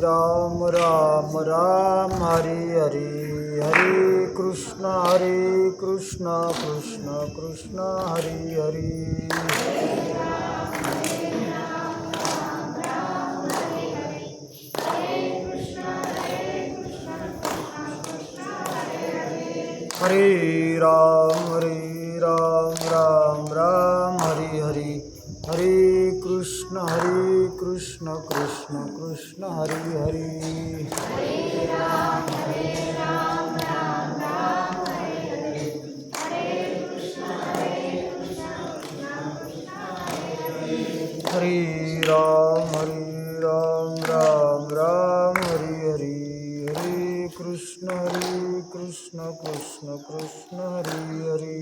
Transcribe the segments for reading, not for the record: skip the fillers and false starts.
राम राम राम हरे हरे, हरे कृष्ण कृष्ण कृष्ण हरे हरे। हरे राम राम राम हरे हरे, हरे कृष्ण कृष्ण कृष्ण हरे हरे। हरे राम राम हरे हरे, हरे कृष्ण कृष्ण कृष्ण हरे हरे।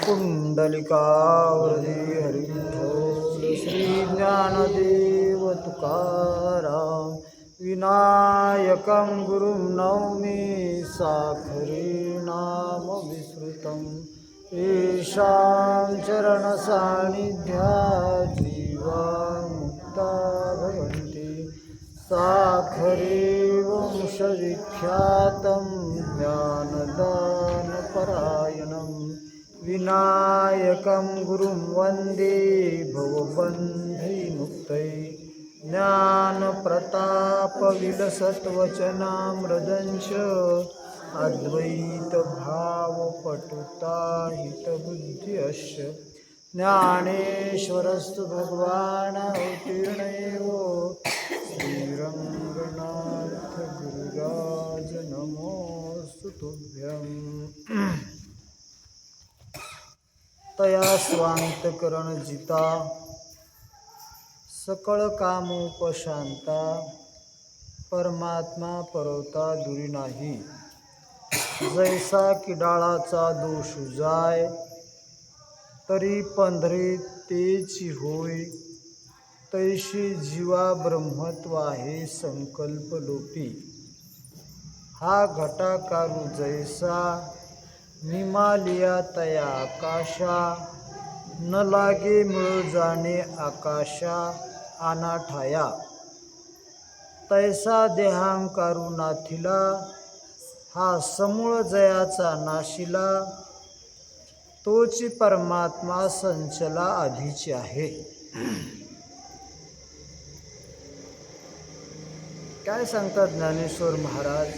कुंडलिकावरदे हरिविठ्ठल श्री ज्ञानदेव तुकाराम, विनायकं गुरुं नौमि साखरे नाम विस्मृतं, येषां चरणसान्निध्यात् जीवा मुक्ता भवन्ति। साखरे वंशविख्यातं ज्ञानदानपरायणं, विनायकं गुरुं वन्दे भवबन्धविमुक्तये। ज्ञानप्रतापविलसत्वचनामृतञ्च अद्वैतभावपटुताहितबुद्ध्यश्च, ज्ञानेश्वरस्तु भगवान् अवतीर्णेव श्रीरङ्गनाथ गुरुराज नमोऽस्तु तुभ्यम्। तया स्वांतकरणजिता सकळ कामोपशांता, परमात्मा परवता दुरी नाही। जैसा किडाळाचा दोष जाय, तरी पंधरे तेची होय। तैशी जीवा ब्रह्मत्व आहे संकल्प लोपी। हा घटाकारू जैसा, निमालिया तया आकाशा। न लागे मिळ जाणे आकाशा अनाठाया, तैसा देहांकारू नाथिला। हा समूळ जयाचा नाशिला, तोची परमात्मा संचला आधीची आहे। काय सांगतात ज्ञानेश्वर महाराज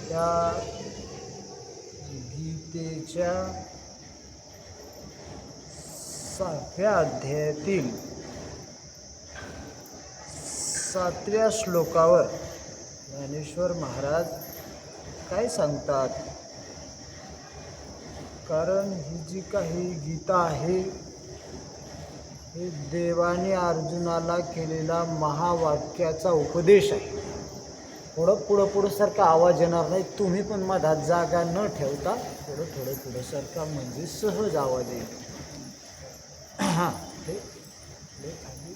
त्या गीतेच्या 7व्या अध्यायातील 7व्या श्लोकावर ज्ञानेश्वर महाराज काय सांगतात? कारण ही जी काही गीता आहे, हे देवाने अर्जुनाला केलेला महावाक्याचा उपदेश आहे। पुढं सारखा आवाज येणार नाही, तुम्ही पण मधात जागा न ठेवता थोडं सारखा म्हणजे सहज आवाज येईल। हां खाली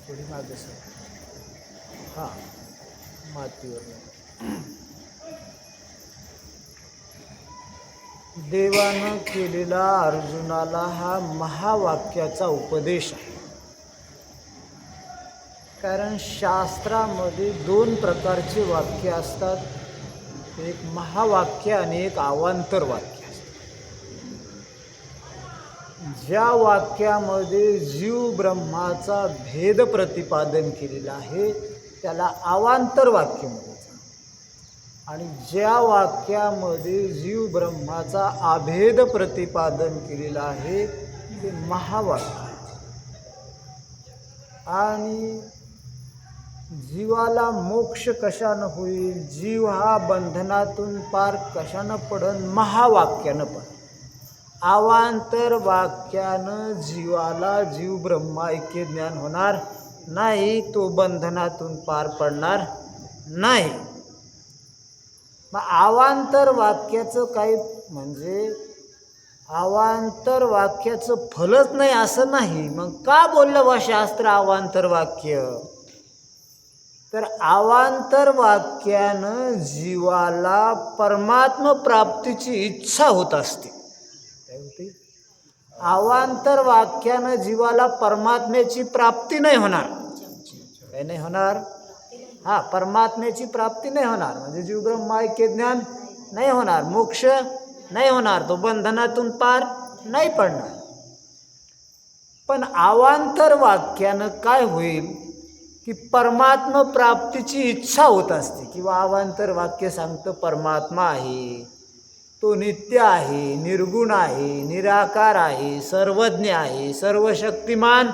थोडी मागे सर, हां मातीवर। देवानं केलेला अर्जुनाला हा महावाक्याचा उपदेश आहे। कारण शास्त्रामध्ये 2 प्रकारचे वाक्य असतात, एक महावाक्य आणि एक अवांतर वाक्य असतं। ज्या वाक्यामध्ये जीव ब्रह्माचा भेद प्रतिपादन केलेला आहे त्याला अवांतर वाक्य म्हणतात, आणि ज्या वाक्यामध्ये जीव ब्रह्माचा अभेद प्रतिपादन केलेला आहे ते महावाक्य। आणि जीवाला मोक्ष कशानं होईल, जीव हा बंधनातून पार कशानं पडन, महावाक्यानं पडन। अवांतर वाक्यानं जीवाला जीव ब्रह्मा ऐक्य ज्ञान होणार नाही, तो बंधनातून पार पडणार नाही। मग अवांतर वाक्याचं काही म्हणजे अवांतर वाक्याचं फलच नाही असं नाही। मग का बोललं बा शास्त्र अवांतर वाक्य? तर अवांतर वाक्यानं जीवाला परमात्म प्राप्तीची इच्छा होत असते. काय होते? अवांतर वाक्यानं जीवाला परमात्म्याची प्राप्ती नाही होणार. काय नाही होणार? हा, परमात्म्याची प्राप्ती नाही होणार. म्हणजे जीव ब्रह्म ऐक्य ज्ञान नाही होणार, मोक्ष नाही होणार, तो बंधनातून पार नाही पडणार. पण अवांतर वाक्यानं काय होईल की परमात्म प्राप्तीची इच्छा होत असते. किंवा अवांतर वाक्य सांगतं परमात्मा आहे, तो नित्य आहे, निर्गुण आहे, निराकार आहे, सर्वज्ञ आहे, सर्वशक्तिमान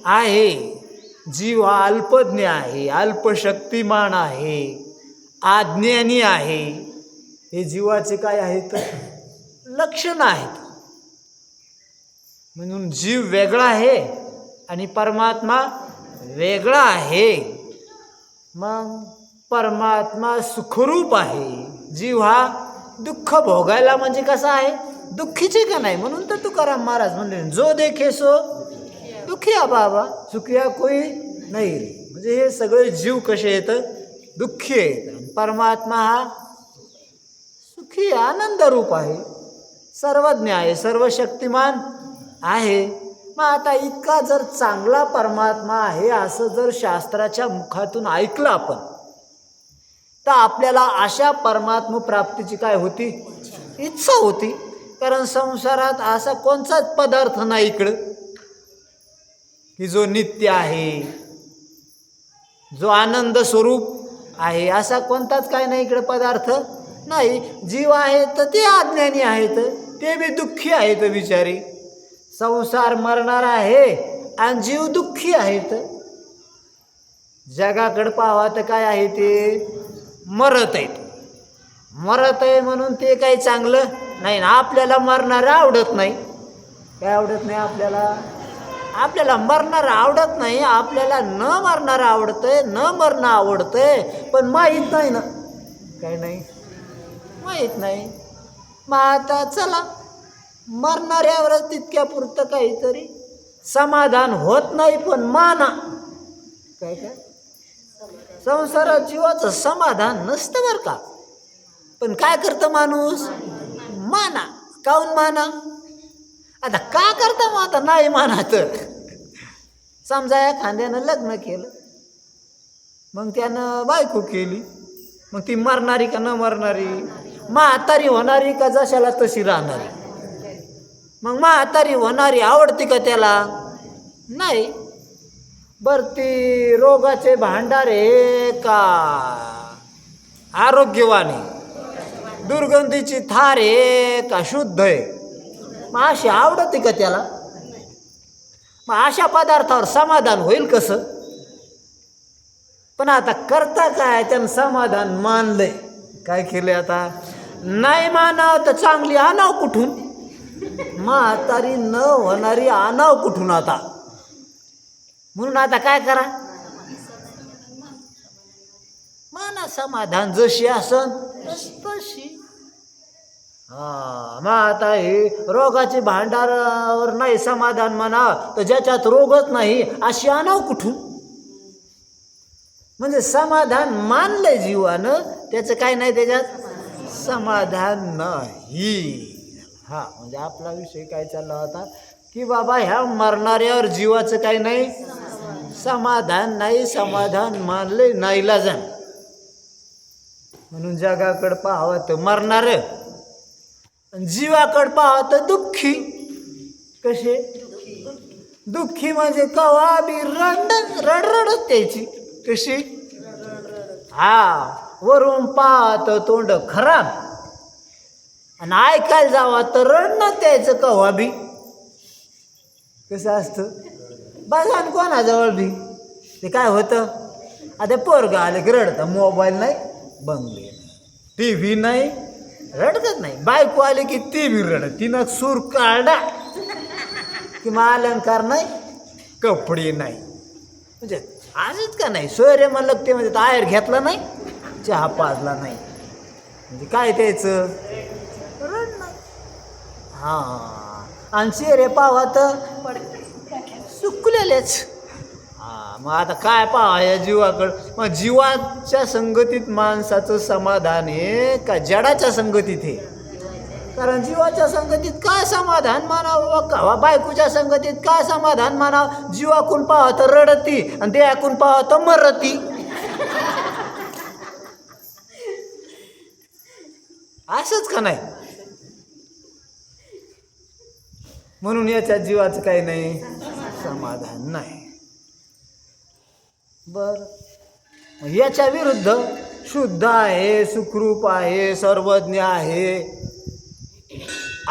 आहे. जीव हा अल्पज्ञ आहे, अल्पशक्तिमान आहे, अज्ञानी आहे. हे जीवाचे काय आहेत? लक्षण आहेत. म्हणून जीव वेगळा आहे आणि परमात्मा वेगळा आहे. मग परमात्मा सुखरूप आहे, जीव हा दुःख भोगायला म्हणजे कसा आहे? दुःखीचे का नाही? म्हणून तर तुकाराम महाराज म्हणले, जो देखे सो दुखिया बाबा, सुखिया कोई नाही रे. म्हणजे हे सगळे जीव कसे येतं? दुःखी आहेत. परमात्मा हा सुखी आनंदरूप आहे, सर्वज्ञ आहे, सर्वशक्तिमान आहे. मग आता इतका जर चांगला परमात्मा आहे असं जर शास्त्राच्या मुखातून ऐकलं आपण, तर आपल्याला अशा परमात्म प्राप्तीची काय होती? इच्छा होती. कारण संसारात असा कोणताच पदार्थ नाही इकडं की जो नित्य आहे, जो आनंद स्वरूप आहे. असा कोणताच काय नाही इकडं पदार्थ नाही. जीव आहे तर ते अज्ञानी आहेत, ते बी दुःखी आहेत बिचारी. संसार मरणार आहे आणि जीव दुःखी आहेत. जगाकडे पाहावा तर काय आहे? ते मरत आहे. मरत आहे म्हणून ते काही चांगलं नाही ना. आपल्याला मरणारं आवडत नाही. काय आवडत नाही आपल्याला? आपल्याला मरणारं आवडत नाही. आपल्याला न मरणारं आवडतंय, न मरणं आवडतंय, पण माहीत नाही ना. काय नाही? माहीत नाही. मग आता चला, मरणाऱ्यावरच तितक्या पुरतं काहीतरी समाधान होत नाही, पण माना. काय काय संसारात जीवाचं समाधान नसतं बरं का. पण काय करतं माणूस? माना. काऊन माना? आता का करता मग? आता नाही मानात. समजा एखाद्यानं लग्न केलं, मग त्यानं बायको केली, मग ती मरणारी का न मरणारी? म्हातारी होणारी का जशाला तशी राहणारी? मग म्हातारी होणारी आवडती का त्याला? नाही. बरं, ती रोगाचे भांडारे का आरोग्यवान आहे, दुर्गंधीची थार आहे का शुद्ध आहे? मग अशी आवडते का त्याला? मग अशा पदार्थावर समाधान होईल कसं? पण आता करता काय? त्यानं समाधान मानलंय. काय केलंय आता? नाही मानावं तर चांगली आणाव कुठून? म्हातारी न होणारी आणाव कुठून आता? म्हणून आता काय करा? माना समाधान, जशी असन तशी. मग आता हे रोगाचे भांडारावर नाही समाधान म्हणा, तर ज्याच्यात रोगच नाही अशी आणाव कुठून? म्हणजे समाधान मानलंय जीवानं, त्याचं काय नाही, त्याच्यात समाधान नाही. हा, म्हणजे आपला विषय काय चालला होता की बाबा ह्या मरणाऱ्यावर जीवाचं काय नाही, समाधान नाही. समाधान मानले नाईलाजान. म्हणून जगाकडं पाहावं तर मरणार, जीवाकडं पाहावं तर दुःखी. कसे दुःखी? म्हणजे कवा बी रडरडत त्याची. कशी? वरून पाहत तोंड खराब, आणि ऐकायला जावा तर रडणं त्याचं कवा बी. कसं असतं बघा ना कोणाजवळ बी. ते काय होतं? आता पोरगं आलं की रडतं. मोबाईल नाही, बंगले नाही, टी व्ही नाही, रडतच नाही. बायको आले की ती बी रडत. तिनं सूर काढा की मग अलंकार नाही, कपडे नाही. म्हणजे आजच का नाही? सोयरे म्हणलं ते म्हणजे आयर घेतला नाही, चहा पाजला नाही, म्हणजे काय त्याचं रडणं. आणि चेहरे पावा तर सुकलेलेच. मग आता काय पाहा या जीवाकडं. मग जीवाच्या संगतीत माणसाचं समाधान आहे का जडाच्या संगतीत आहे? कारण जीवाच्या संगतीत काय समाधान मानावं का बायकोच्या संगतीत काय समाधान मानावं? जीवाकून पाहत रडती आणि देहाकून पाहत मरती. असंच का नाही? म्हणून याच्या जीवाचं काही नाही समाधान नाही. बर याच्या विरुद्ध शुद्ध आहे, सुखरूप आहे, सर्वज्ञ आहे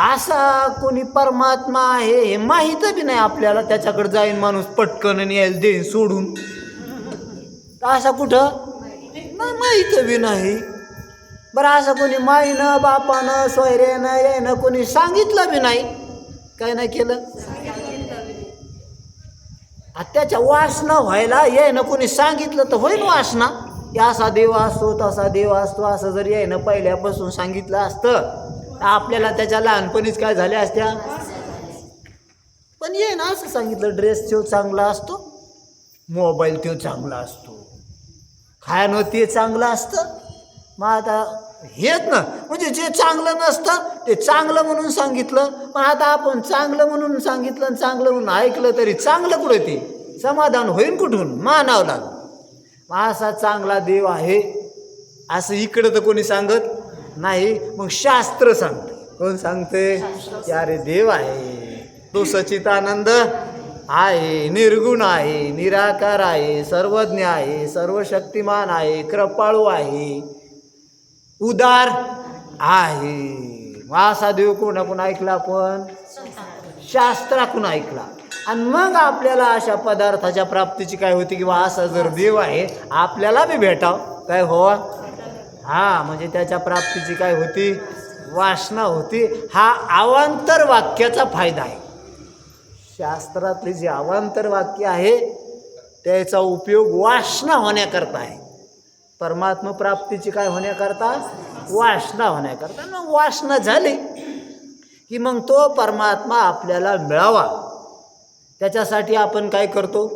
असा कोणी परमात्मा आहे हे माहीत बी नाही आपल्याला. त्याच्याकडे जाईन माणूस पटकन आणि यायला देईन सोडून. असा कुठं नाही, माहीत बी नाही. बरं असं कोणी माईनं बापानं सोयऱ्यानं यायनं कोणी सांगितलं बी नाही, काय नाही केलं. त्याच्या वासना व्हायला यायनं कोणी सांगितलं तर होईन वासना. असा देव असतो तसा देव असतो असं जर यायनं पहिल्यापासून सांगितलं असतं तर आपल्याला त्याच्या लहानपणीच काय झाल्या असत्या. पण ये ना असं सांगितलं ड्रेस तो चांगला असतो, मोबाईल तो चांगला असतो, खाणं ते चांगलं असतं. मग आता हेच ना, म्हणजे जे चांगलं नसतं ते चांगलं म्हणून सांगितलं. पण आता आपण चांगलं म्हणून सांगितलं आणि चांगलं म्हणून ऐकलं तरी चांगलं कुठं ते समाधान होईन कुठून? मानावं लागलं. असा चांगला देव आहे असं इकडं तर कोणी सांगत नाही. मग शास्त्र सांगते. कोण सांगते? की अरे देव आहे, तो सच्चिदानंद आहे, निर्गुण आहे, निराकार आहे, सर्वज्ञ आहे, सर्वशक्तिमान आहे, कृपाळू आहे, उदार आहे. असा देव कोणाकडून ऐकला? आपण शास्त्रातून ऐकला. आणि मग आपल्याला अशा पदार्थाच्या प्राप्तीची काय होती की असा जर देव आहे आपल्याला बी भेटाव काय व्हावा. म्हणजे त्याच्या प्राप्तीची काय होती? वासना होती. हा अवांतर वाक्याचा फायदा आहे. शास्त्रातले जे अवांतर वाक्य आहे त्याचा उपयोग वासना होण्याकरता आहे. परमात्मा प्राप्तीची काय होण्याकरता? वासना होण्याकरता. मग वासना झाली की मग तो परमात्मा आपल्याला मिळावा त्याच्यासाठी आपण काय करतो?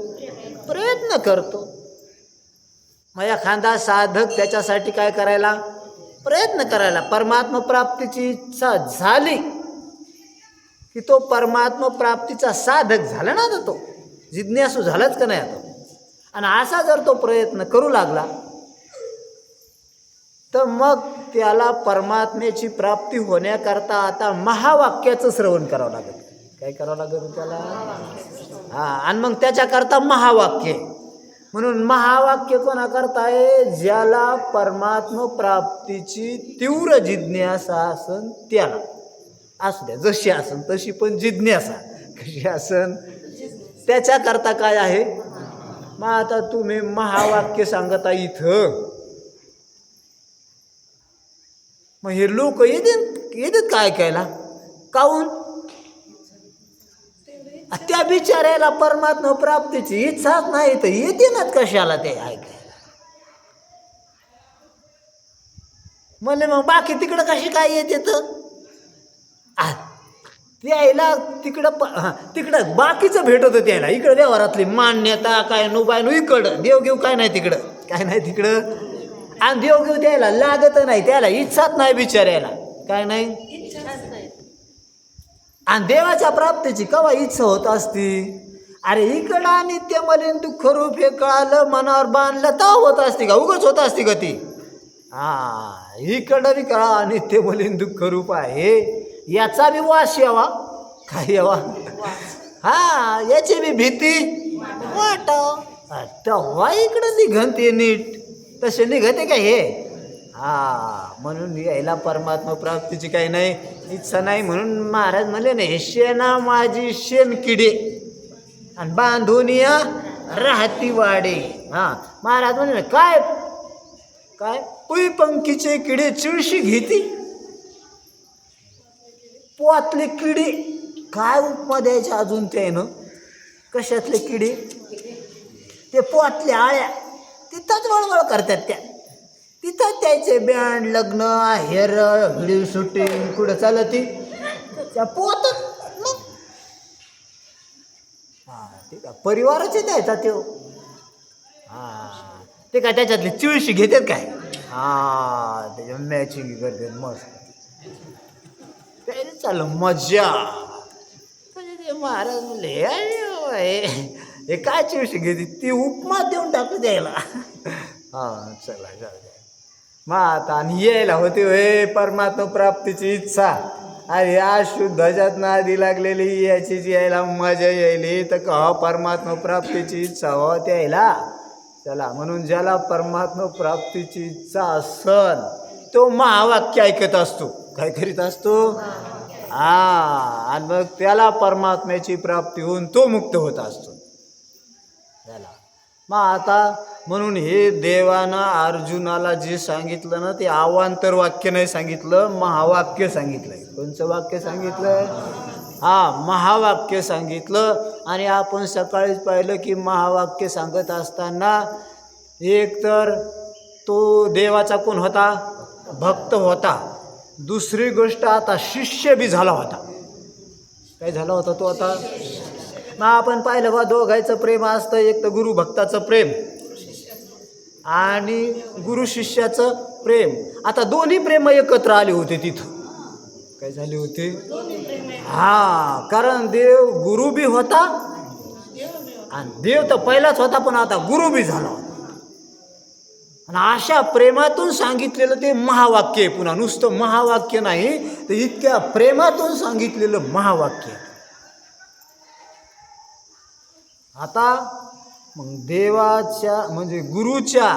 प्रयत्न करतो. मग एखादा साधक त्याच्यासाठी काय करायला? प्रयत्न करायला. परमात्मा प्राप्तीची इच्छा झाली की तो परमात्मा प्राप्तीचा साधक झाला ना, तर तो जिज्ञासू झालाच का नाही आता. आणि असा जर तो प्रयत्न करू लागला तर मग त्याला परमात्म्याची प्राप्ती होण्याकरता आता महावाक्याचं श्रवण करावं लागेल. काय करावं लागेल त्याला? आणि मग त्याच्याकरता महावाक्य. म्हणून महावाक्य कोणाकरता आहे? ज्याला परमात्मा प्राप्तीची तीव्र जिज्ञासा असन त्याला. असू द्या जशी असन तशी, पण जिज्ञासा कशी असन त्याच्याकरता काय आहे? मग आता तुम्ही महावाक्य सांगता इथं, मग हे लोक येतात काय ऐकायला? काहून? त्या बिचाऱ्याला परमात्मा प्राप्तीची इच्छाच नाही तर येते ना कशाला ते ऐकायला? म्हणले मग बाकी तिकडं कशी काय येते? तर त्याला तिकडं बाकीचं भेटत होतं त्याला. इकडं व्यवहारातली मान्यता काय नुबायनू, इकडं देवघेव काय नाही तिकडं, काय नाही तिकडं. आणि देवघेव द्यायला लागत नाही, त्याला इच्छाच नाही बिचाऱ्याला, काय नाही. आणि देवाच्या प्राप्तीची केव्हा इच्छा होत असती? अरे इकडं नित्य मलिन दुःख रूप हे कळालं, मनावर बांधलं तर होत असते का? उगाच होत असते का ती? इकडं बी कळा नित्य मलिन दुःख रूप आहे, याचा बी वास यावा. काय यावा? याची बी भीती वाटाव. तेव्हा इकडं निघते नीट. तसे निघते का हे? म्हणून यायला परमात्मा प्राप्तीची काही नाही इच्छा नाही. म्हणून महाराज म्हणले ना, हे शेणा माझी शेण किडे आणि बांधून या राहती वाडे. महाराज म्हणले काय काय पुई पंखीचे किडे चिळशी घेती, पोतले किडे. काय उपमा द्यायचे अजून त्यानं? कशातले किडे? ते पोतले आळ्या तिथंच वळवळ करतात त्या. तिथं त्याचे बँड, लग्न, हेरळ, व्हिडिओ शूटिंग कुठं चालती त्या पोतच. मग ठीक आहे, परिवाराचे द्यायचा तो. हा ते काय त्याच्यातली चिळशी घेतात काय, हा त्याच्या मॅचिंग करतात मस्त. त्याने चाललं मजा. ते महाराज म्हणले हे काय चिळशी घेते, ती उपमा देऊन टाकू द्यायला. हा चला जाऊ द्या मग आता. आणि यायला होती हे परमात्मा प्राप्तीची इच्छा. अरे या शुद्धाच्यात नादी लागलेली याची यायला मजा यायली तर का परमात्मा प्राप्तीची इच्छा होत यायला. चला म्हणून ज्याला परमात्मा प्राप्तीची इच्छा असल तो महावाक्य ऐकत असतो. काय करीत असतो, हा. आणि मग त्याला परमात्म्याची प्राप्ती होऊन तो मुक्त होत असतो त्याला. मग आता म्हणून हे देवानं अर्जुनाला जे सांगितलं ना ते अवांतर वाक्य नाही सांगितलं, महावाक्य सांगितलंय. कोणचं वाक्य सांगितलं, हा महावाक्य सांगितलं. आणि आपण सकाळीच पाहिलं की महावाक्य सांगत असताना एक तर तो देवाचा कोण होता, भक्त होता. दुसरी गोष्ट आता शिष्य बी झाला होता. काय झाला होता तो आता, मग आपण पाहिलं बा दोघांचं प्रेम असतं, एक तर गुरु भक्ताचं प्रेम आणि गुरु शिष्याचं प्रेम. आता दोन्ही प्रेम एकत्र आले होते तिथं. काय झाले होते, हा कारण देव गुरु बी होता आणि देव तर पहिलाच होता पण आता गुरु बी झाला होता. आणि अशा प्रेमातून सांगितलेलं ते महावाक्य आहे. पुन्हा नुसतं महावाक्य नाही तर इतक्या प्रेमातून सांगितलेलं महावाक्य. आता मग देवाच्या म्हणजे गुरुच्या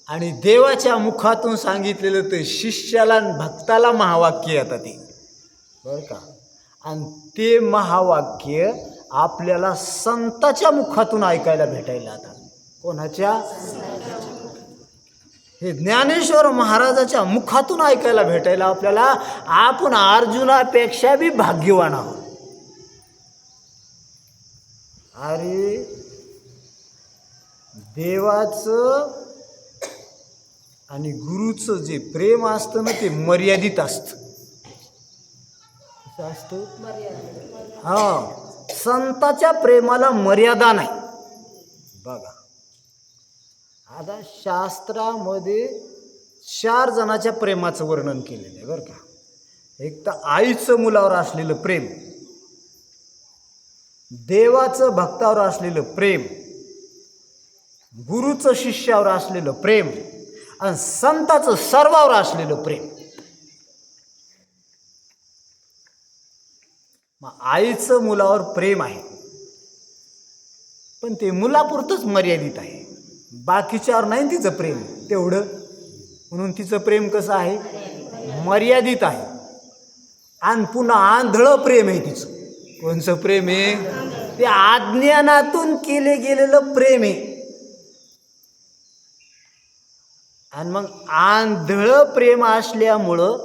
आणि देवाच्या मुखातून सांगितलेलं ते शिष्याला आणि भक्ताला महावाक्य येतात ते, बरं का. आणि ते महावाक्य आपल्याला संताच्या मुखातून ऐकायला भेटायला आता. कोणाच्या, हे ज्ञानेश्वर महाराजाच्या मुखातून ऐकायला भेटायला आपल्याला. आपण अर्जुनापेक्षा बी भाग्यवान आहोत. अरे देवाचं आणि गुरुचं जे प्रेम असतं ना ते मर्यादित असतं. कसं असतं, हा संताच्या प्रेमाला मर्यादा नाही. बघा आता शास्त्रामध्ये 4 जणाच्या प्रेमाचं वर्णन केलेलं आहे बरं का. एक तर आईचं मुलावर असलेलं प्रेम, देवाचं भक्तावर असलेलं प्रेम, गुरुचं शिष्यावर असलेलं प्रेम आणि संताचं सर्वावर असलेलं प्रेम. मग आईचं मुलावर प्रेम आहे पण ते मुलापुरतंच मर्यादित आहे, बाकीच्यावर नाही तिचं प्रेम तेवढं. म्हणून तिचं प्रेम कसं आहे, मर्यादित आहे. आणि पुन्हा आंधळं प्रेम आहे तिचं. कोणचं प्रेम आहे, ते अज्ञानातून केले गेलेलं प्रेम आहे. आणि मग आंधळं प्रेम असल्यामुळं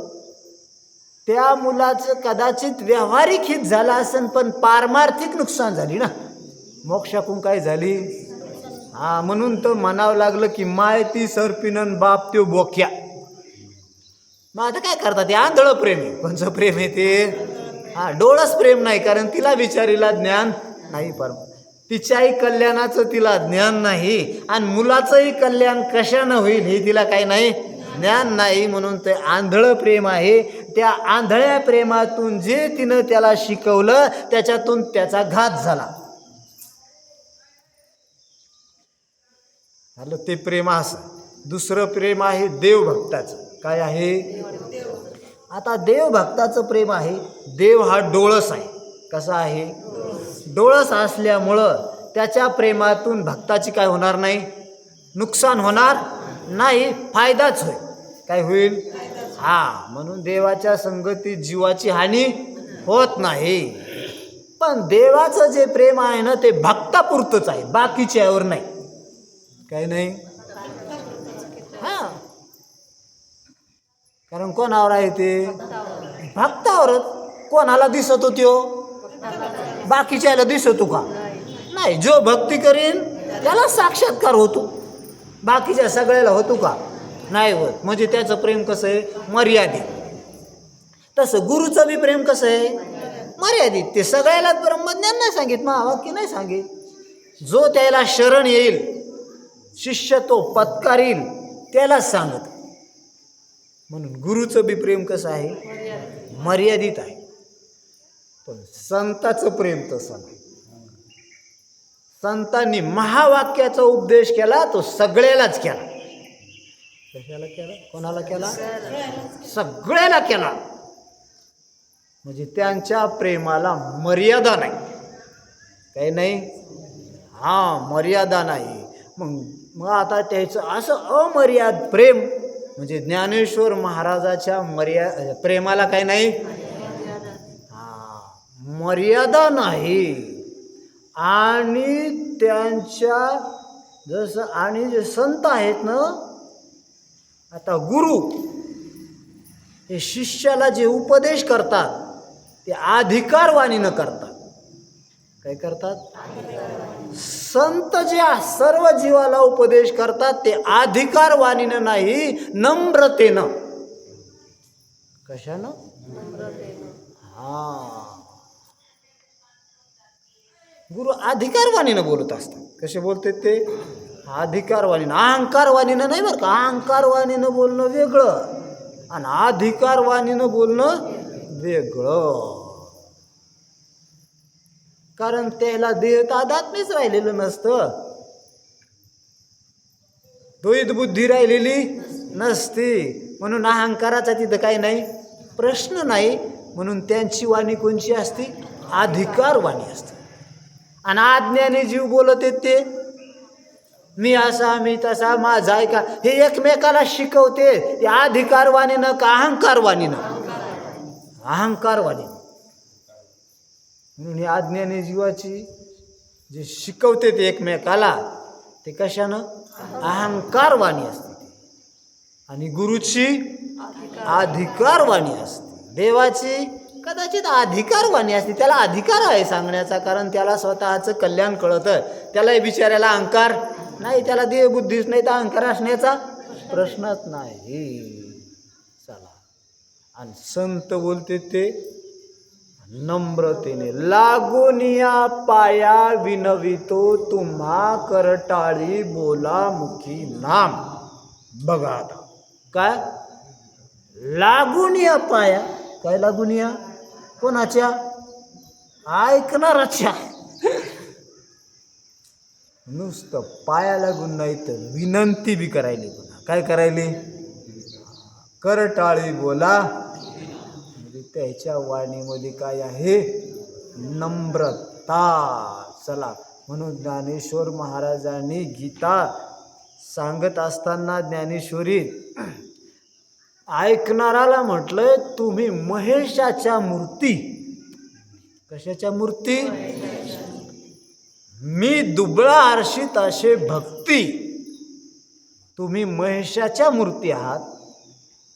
त्या मुलाचं कदाचित व्यावहारिक हित झालं असेल पण पारमार्थिक नुकसान झाली ना, मोक्षाकून काय झाली. हा म्हणून तर म्हणावं लागलं की माय ती सरपिनन बाप त्यो बोक्या. मग आता काय करतात, ते आंधळं प्रेम आहे. कोणचं प्रेम आहे ते, हा डोळस प्रेम नाही, कारण तिला बिचारीला ज्ञान नाही. तिच्याही कल्याणाचं तिला ज्ञान नाही आणि मुलाचंही कल्याण कशानं होईल हे तिला काही नाही, ज्ञान नाही. म्हणून ते आंधळं प्रेम आहे. त्या आंधळ्या प्रेमातून जे तिनं त्याला शिकवलं त्याच्यातून त्याचा घात झाला. झालं ते प्रेम असं. दुसरं प्रेम आहे देवभक्ताचं. काय आहे, आता देवभक्ताचं प्रेम आहे. देव हा डोळस आहे. कसा आहे, डोळस असल्यामुळं त्याच्या प्रेमातून भक्ताची काय होणार नाही, नुकसान होणार नाही, फायदाच होईल. काय होईल, हा म्हणून देवाच्या संगतीत जीवाची हानी होत नाही. पण देवाचं जे प्रेम आहे ना ते भक्तापुरतंच आहे, बाकीच्यावर नाही. काय नाही, हा कारण कोणावर आहे ते, भक्तावरच. कोणाला दिसतो त्यो, बाकीच्याला दिसतो का नाही. जो भक्ती करीन त्याला साक्षात्कार होतो, बाकीच्या सगळ्याला होतो का नाही होत. म्हणजे त्याचं प्रेम कसं आहे, मर्यादित. तसं गुरुचं बी प्रेम कसं आहे, मर्यादित. ते सगळ्यालाच ब्रह्मज्ञान नाही सांगित, महावाक्य नाही सांगित. जो त्याला शरण येईल शिष्य तो पत्कारील त्यालाच सांगत. म्हणून गुरुचं बी प्रेम कसं आहे? मर्यादित आहे. पण संताचं प्रेम तसं नाही. संतांनी महावाक्याचा उपदेश केला तो सगळ्यालाच केला. कशाला केला? कोणाला केला? सगळ्याला केला. म्हणजे त्यांच्या प्रेमाला मर्यादा नाही. काही नाही. मर्यादा नाही. मग आता त्याचं असं अमर्याद प्रेम म्हणजे ज्ञानेश्वर महाराजाच्या प्रेमाला काही नाही. मर्यादा नाही. आणि त्यांच्या जसं आणि जे संत आहेत ना, आता गुरु हे शिष्याला जे उपदेश करतात ते अधिकारवाणीनं करतात. काय करतात? संत जे सर्व जीवाला उपदेश करतात ते अधिकारवाणीनं नाही, नम्रतेनं. कशानं? गुरु अधिकारवाणीनं बोलत असतात. कसे बोलतात ते? अधिकारवाणीनं. अहंकारवाणीनं नाही बरं का. अहंकारवाणीनं बोलणं वेगळं आणि अधिकारवाणीनं बोलणं वेगळं. कारण त्याला देह तादात्म्यच राहिलेलं नसतं, द्वैत बुद्धी राहिलेली नसती. म्हणून अहंकाराचा तिथं काही नाही, प्रश्न नाही. म्हणून त्यांची वाणी कोणची असती? अधिकारवाणी असते. आणि अज्ञानी जीव बोलत आहेत ते मी असा मी तसा माझा आहे का, हे एकमेकाला शिकवते. ते अधिकारवाणीनं का अहंकारवाणीनं? अहंकारवाणीनं. म्हणून ही अज्ञानी जीवाची जे शिकवते ते एकमेकाला ते कशानं? अहंकारवाणी असते. आणि गुरुची अधिकारवाणी असते. देवाची कदाचित अधिकारवाणी असते. त्याला अधिकार आहे सांगण्याचा, कारण त्याला स्वतःचं कल्याण कळतं. त्यालाही बिचाऱ्याला अहंकार नाही, त्याला देहबुद्धीच नाही, तर अहंकार असण्याचा प्रश्नच नाही. चला. आणि संत बोलते ते नम्रतेने. लागोनिया पाया विनवितो तुम्हा करटाळी बोला मुखी नाम. बघा आता काय लागूनिया पाया. काय लागूनिया? कोणाच्या? ऐकणाराच्या. नुसतं पाया लागून नाही तर विनंती बी करायली. काय करायली? करटाळी बोला. म्हणजे त्याच्या वाणीमध्ये काय आहे? नम्रता. चला. म्हणून ज्ञानेश्वर महाराजांनी गीता सांगत असताना ज्ञानेश्वरी ऐकणाराला म्हटलंय तुम्ही महेशाच्या मूर्ती. कशाच्या मूर्ती? मी दुबळा आरशीत असे भक्ती. तुम्ही महेशाच्या मूर्ती आहात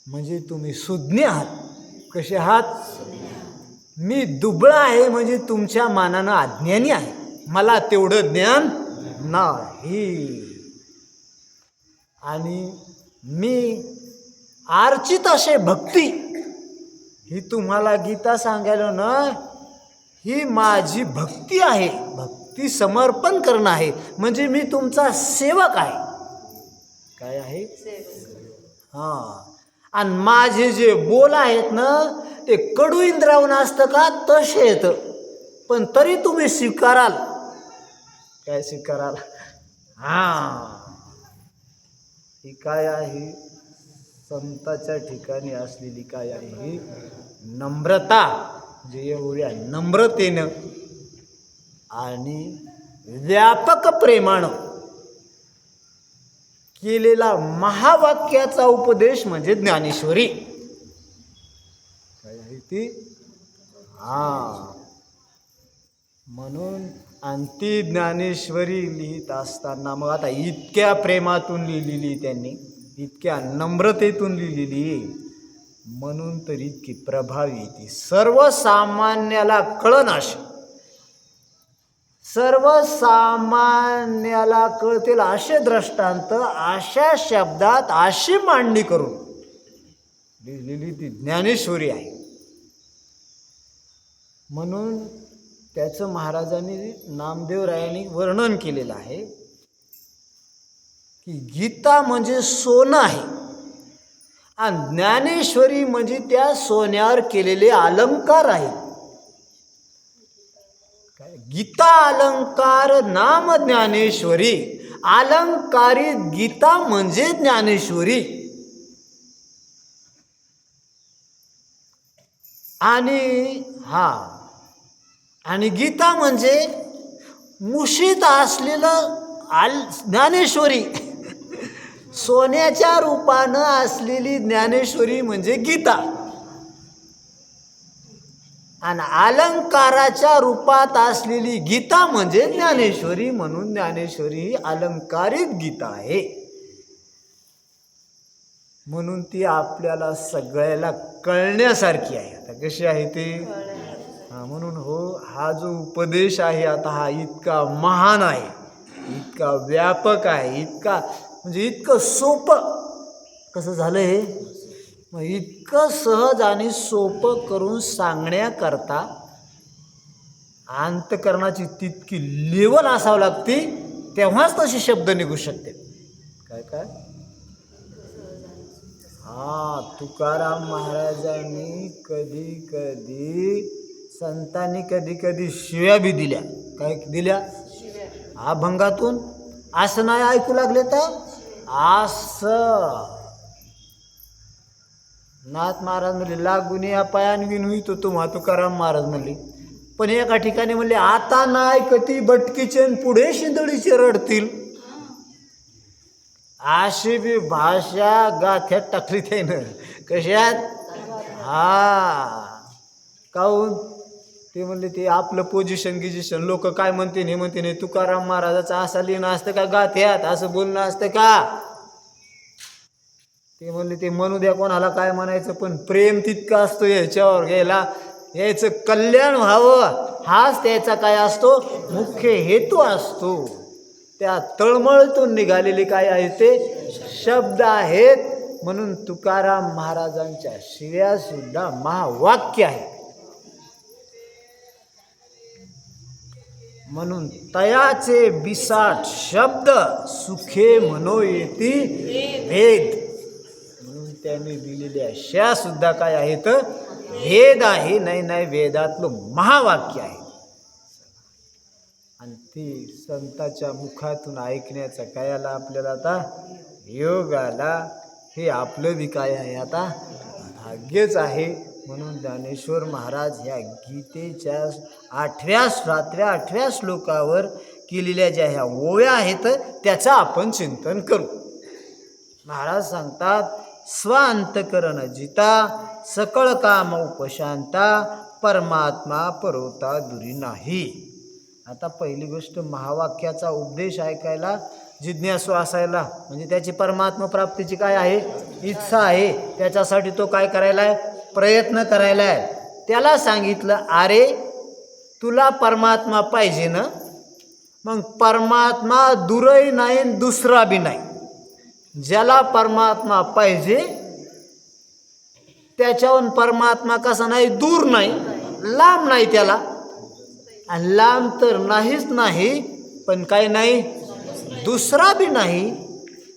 म्हणजे तुम्ही सुज्ञ आहात. कसे आहात? मी दुबळा आहे म्हणजे तुमच्या मानानं अज्ञानी आहे, मला तेवढं ज्ञान नाही. आणि मी आर्चित असे भक्ती. ही तुम्हाला गीता सांगायला ना, ही माझी भक्ती आहे. भक्ती समर्पण करणं आहे. म्हणजे मी तुमचा सेवक आहे. काय आहे? आणि माझे जे बोल आहेत ना ते कडू इंद्रावण असतं का तसे येतं, पण तरी तुम्ही स्वीकाराल. काय स्वीकाराल? ही काय आहे? संताच्या ठिकाणी असलेली काय आहे? नम्रता. जे एवढ्या नम्रतेनं आणि व्यापक प्रेमानं केलेला महावाक्याचा उपदेश म्हणजे ज्ञानेश्वरी. काय आहे ती? म्हणून अंती ज्ञानेश्वरी लिहित असताना मग आता इतक्या प्रेमातून लिहिलेली, त्यांनी इतक्या नम्रतेतून लिहिलेली, म्हणून तर इतकी प्रभावी ती. सर्वसामान्याला कळनाशी, सर्वसामान्याला कळतील असे दृष्टांत अशा शब्दात अशी मांडणी करून लिहिलेली ती ज्ञानेश्वरी आहे. म्हणून त्याचं महाराजांनी नामदेवरायांनी वर्णन केलेलं आहे की गीता म्हणजे सोनं आहे आणि ज्ञानेश्वरी म्हणजे त्या सोन्यावर केलेले अलंकार आहे. गीता अलंकार नाम ज्ञानेश्वरी, अलंकारित गीता म्हणजे ज्ञानेश्वरी. आणि गीता म्हणजे मुशीत असलेलं ज्ञानेश्वरी. सोन्याच्या रूपानं असलेली ज्ञानेश्वरी म्हणजे गीता आणि अलंकाराच्या रूपात असलेली गीता म्हणजे ज्ञानेश्वरी. म्हणून ज्ञानेश्वरी ही अलंकारित गीता आहे. म्हणून ती आपल्याला सगळ्याला कळण्यासारखी आहे. आता कशी आहे ती? म्हणून हा जो उपदेश आहे आता हा इतका महान आहे, इतका व्यापक आहे, इतकं सोपं कसं झालं हे? मग इतकं सहज आणि सोपं करून सांगण्याकरता अंतकरणाची तितकी लेवल असावं लागते, तेव्हाच तसे शब्द निघू शकते. काय तुकाराम महाराजांनी कधी संतांनी कधी शिव्या बी दिल्या. काय दिल्या? अभंगातून असं नाही ऐकू लागले तर असं. नाथ महाराज म्हणले लागून या पायान विन होईतो तुम्हा. तुकाराम महाराज म्हणले. पण एका ठिकाणी म्हणले आता नाही कधी भटकीचे पुढे शिंदळीचे रडतील. अशी बी भाषा गाथ्यात टाकली त्यानं. कशात? काहून? ते म्हणले ते आपलं पोझिशन लोक काय म्हणते हे म्हणते नाही. तुकाराम महाराजाचं असं लिहिणं असतं का गाथ्यात? असं बोलणं असतं का? ते म्हणले ते म्हणू द्या कोणाला काय म्हणायचं, पण प्रेम तितकं असतो याच्यावर घ्यायला, याचं कल्याण व्हावं हाच त्याचा काय असतो मुख्य हेतू असतो. त्या तळमळतून निघालेले काय आहे ते शब्द आहेत. म्हणून तुकाराम महाराजांच्या शिव्या सुद्धा महावाक्य आहे. म्हणून तयाचे बिसाट शब्द सुखे मनो येती भेद. म्हणून त्यांनी दिलेल्या शा सुद्धा काय आहेत? भेद आहे. नाही वेदातलं महावाक्य आहे. आणि ती संताच्या मुखातून ऐकण्याचा काय आला आपल्याला आता योग आला. हे आपलं बी काय आहे आता भाग्यच आहे. म्हणून ज्ञानेश्वर महाराज ह्या गीतेच्या 8व्या श्लोकावर केलेल्या ज्या ह्या ओव्या आहेत त्याचं आपण चिंतन करू. महाराज सांगतात स्वांतकरण जिता सकळ काम उपशांता परमात्मा परोता दुरी नाही. आता पहिली गोष्ट महावाक्याचा उपदेश ऐकायला जिज्ञासू असायला म्हणजे त्याची परमात्मा प्राप्तीची काय आहे इच्छा आहे. त्याच्यासाठी तो काय करायला आहे? प्रयत्न करायला आहे. त्याला सांगितलं अरे तुला परमात्मा पाहिजे ना, मग परमात्मा दूरही नाही दुसरा बी नाही. ज्याला परमात्मा पाहिजे त्याच्याहून परमात्मा कसा नाही दूर नाही लांब नाही. त्याला आणि लांब तर नाहीच नाही, पण काय नाही दुसरा बी नाही,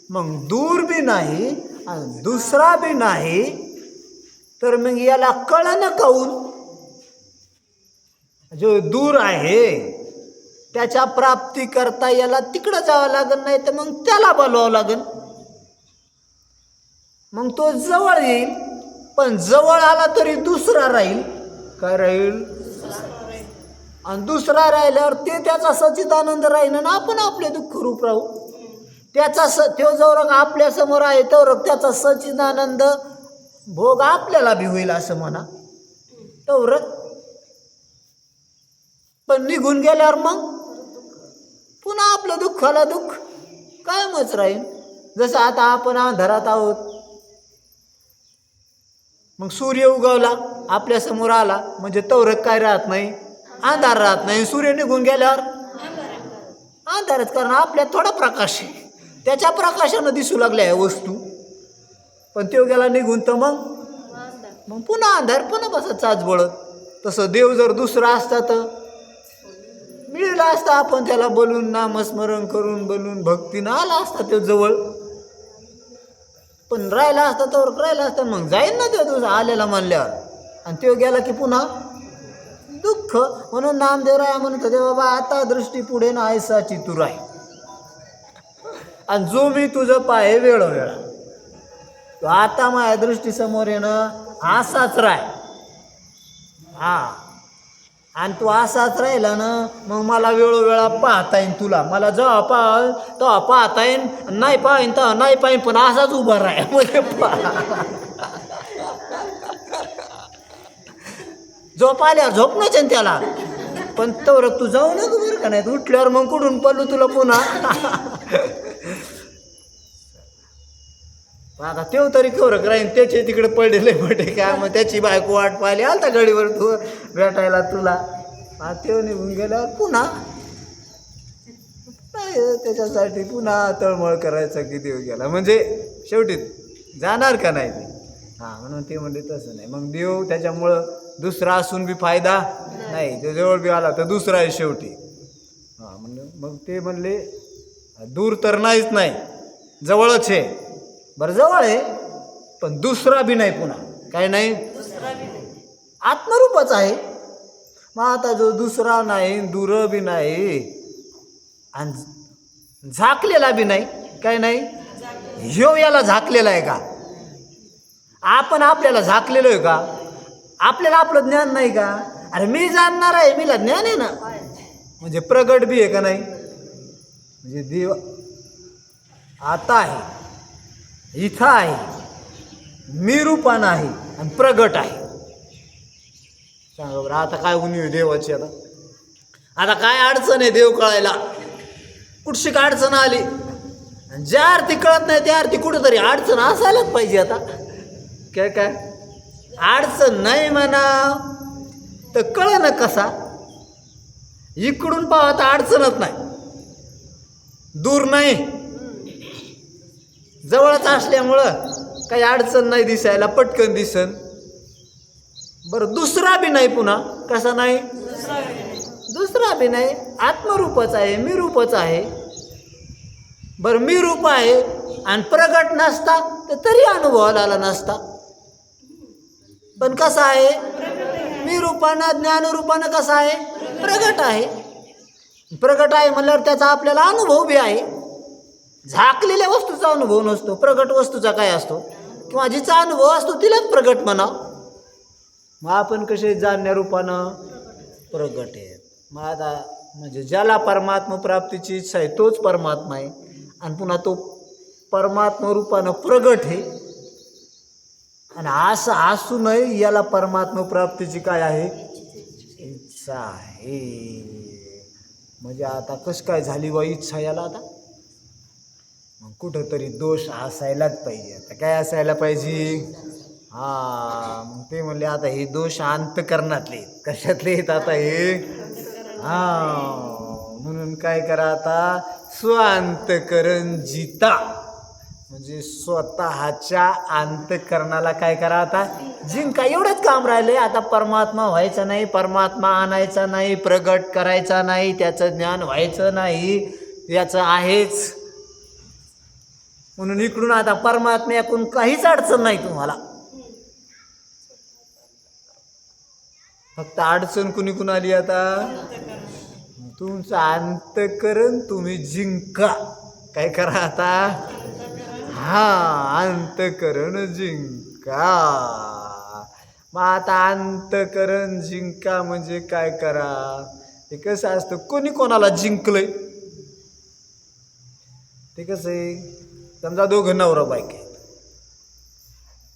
मग दूर बी नाही आणि दुसरा बी नाही. तर मग याला कळलं काऊन? जो दूर आहे त्याच्या प्राप्ती करता याला तिकडं जावं लागेल, नाही तर मग त्याला बोलवावं लागेल. मग तो जवळ येईल, पण जवळ आला तरी दुसरा राहील. काय राहील? आणि दुसरा राहिल्यावर ते त्याचा सच्चिदानंद राहील ना आपण आपले दुःख रूप राहू. त्याचा तो जवळ आपल्या समोर आहे तर त्याचा सच्चिदानंद भोग आपल्याला बी होईल असं म्हणा तर. पण निघून गेल्यावर मग पुन्हा आपलं दुःखाला दुःख कायमच राहील. जसं आता आपण अंधारात आहोत, मग सूर्य उगवला आपल्या समोर आला म्हणजे तवरक काय राहत नाही, अंधार राहत नाही. सूर्य निघून गेल्यावर अंधारच, कारण आपल्यात थोडा प्रकाश आहे, त्याच्या प्रकाशानं दिसू लागल्या ह्या वस्तू. पण तो गेला निघून तर मग पुन्हा अंधार, पुन्हा बसा चाच बळत. तसं देव जर दुसरा असता तर मिळला असता आपण त्याला बोलून नामस्मरण करून बोलून भक्तीनं आला असता तो जवळ. पण राहिला असता तर राहिला असता मग जाईल ना तो तुझा आलेला म्हणल्यावर. आणि तो गेला की पुन्हा दुःख. म्हणून नामदेवराय म्हणत होते बाबा आता दृष्टी पुढे ना ऐसाची तू राय. आणि जो मी तुझं पाहे वेळोवेळा तो आता माझ्या दृष्टीसमोर येणं असाच राय. हा आणि तू असाच राहिला ना मग मला वेळोवेळा पाहता येईन तुला. मला जेव्हा पाह तेव्हा पाहता येईन, नाही पाहीन तेव्हा नाही पाहीन, पण असाच उभा राय म्हणजे झोप आल्यावर झोपणंच आहे त्याला. पण तर तू जाऊ नको बरं का, नाही उठल्यावर मग कुठून पडलो तुला पुन्हा. आता तेव तरी खरं राहीन त्याचे तिकडे पडले पडे काय. मग त्याची बायको वाट पाहिली आलता गाडीवर तू भेटायला तुला. तेव निघून गेल्यावर पुन्हा त्याच्यासाठी पुन्हा तळमळ करायचा की देव गेला म्हणजे शेवटी जाणार का नाही ते. हां म्हणून ते म्हणले तसं नाही. मग देव त्याच्यामुळं दुसरा असून बी फायदा नाही. तो जवळ बी आला तर दुसरा आहे शेवटी. हां म्हणलं मग ते म्हणले दूर तर नाहीच नाही जवळच आहे. बरं जवळ आहे पण दुसरा बी नाही पुन्हा काय नाही आत्मरूपच आहे. मग आता जो दुसरा नाही दूर बी नाही आणि झाकलेला बी नाही काय नाही. ह्यो याला झाकलेला आहे का? आपण आपल्याला झाकलेलो आहे का? आपल्याला आपलं ज्ञान नाही का? अरे मी जाणणार आहे, मीला ज्ञान आहे ना. म्हणजे प्रगट बी आहे का नाही. म्हणजे देव आता आहे, इथं आहे, मी रूपानं आहे आणि प्रगट आहे. सांगा बरं आता काय उणीव देवाची. आता काय अडचण आहे देव कळायला. कुठशी काय अडचण आली. ज्या अर्थी कळत नाही त्या अर्थी कुठंतरी अडचण असायलाच पाहिजे. आता काय काय अडचण नाही म्हणा तर कळ ना कसा. इकडून पाहा तर अडचणच नाही, दूर नाही, जवळच असल्यामुळं काही अडचण नाही दिसायला, पटकन दिसन. बरं दुसरा बी नाही पुन्हा कसा नाही. दुसरा बी नाही, आत्मरूपच आहे, मी रूपच आहे. बरं मी रूप आहे आणि प्रगट नसता तर तरी अनुभवाला आला नसता. पण कसा आहे मी रूपानं ज्ञानरूपानं कसा आहे प्रगट आहे. प्रगट आहे म्हणल्यावर त्याचा आपल्याला अनुभव बी आहे. झाकलेल्या वस्तूचा अनुभव नसतो, प्रगट वस्तूचा काय असतो किंवा जिचा अनुभव असतो तिलाच प्रगट म्हणा. मग आपण कसे जाणण्या रूपानं प्रगट आहे. मग आता म्हणजे ज्याला परमात्मा प्राप्तीची इच्छा आहे तोच परमात्मा आहे आणि पुन्हा तो परमात्मा रूपानं प्रगट आहे. आणि असं असू नये याला परमात्मा प्राप्तीची काय आहे इच्छा आहे. म्हणजे आता कसं काय झाली वा इच्छा याला. आता मग कुठंतरी दोष असायलाच पाहिजे. आता काय असायला पाहिजे. हां मग ते म्हणले आता हे दोष अंतकरणातले कशातले आहेत आता हे. हां म्हणून काय करा आता स्वांतकरण जिता. म्हणजे स्वतःच्या अंतकरणाला काय करा आता जिंका. एवढंच काम राहिले. आता परमात्मा व्हायचा नाही, परमात्मा आणायचा नाही, प्रगट करायचा नाही, त्याचं ज्ञान व्हायचं नाही, याचं आहेच. म्हणून इकडून आता परमात्म्याकडून काहीच अडचण नाही तुम्हाला. फक्त अडचण कुणी कुण आली आता तुमचं अंतकरण तुम्ही जिंका. काय करा आता हा अंतकरण जिंका. मग आता अंतकरण जिंका म्हणजे काय करा. हे कसं असतं कोणी कोणाला जिंकलंय ते कसं आहे. समजा दोघं नवरा बायको आहेत.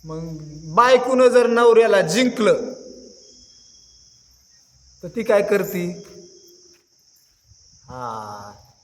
मग बायकोनं जर नवऱ्याला जिंकलं तर ती काय करते. हा